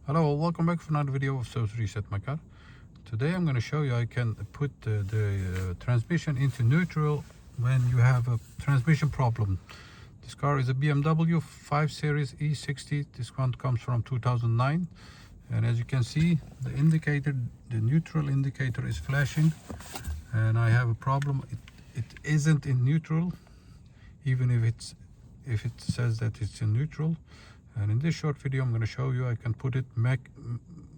Hello, welcome back for another video of So to Reset My Car. Today I'm going to show you I can put the transmission into neutral when you have a transmission problem. This car is a BMW 5 Series E60. This one comes from 2009, and as you can see, the indicator, the neutral indicator is flashing, and I have a problem. It isn't in neutral, even if it says that it's in neutral. And in this short video I'm going to show you I can put it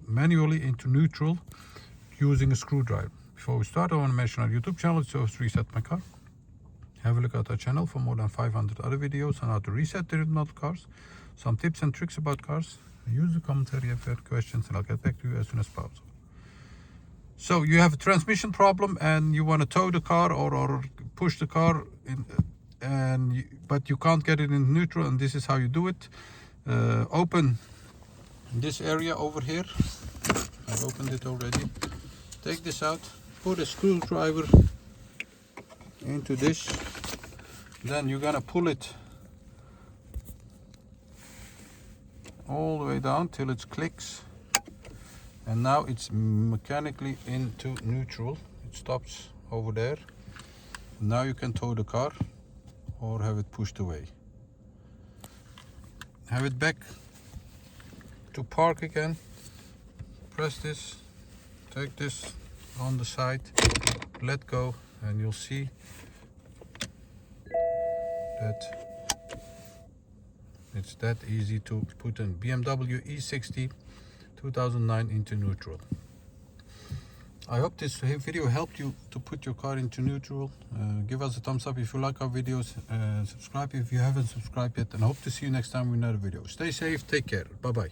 manually into neutral using a screwdriver. Before we start, I want to mention our YouTube channel, So to Reset My Car. Have a look at our channel for more than 500 other videos on how to reset the remote cars, some tips and tricks about cars. Use the commentary if you have questions, and I'll get back to you as soon as possible. So you have a transmission problem and you want to tow the car or push the car in, but you can't get it in neutral, and this is how you do it. Open this area over here. I've opened it already. Take this out, put a screwdriver into this, then you're gonna pull it all the way down till it clicks, and now it's mechanically into neutral. It stops over there. Now you can tow the car or have it pushed away. Have it back to park again. Press this, take this on the side, let go, and you'll see that it's that easy to put a BMW E60 2009 into neutral. I hope this video helped you to put your car into neutral. Give us a thumbs up if you like our videos. Subscribe if you haven't subscribed yet, and I hope to see you next time with another video. Stay safe, take care, bye bye.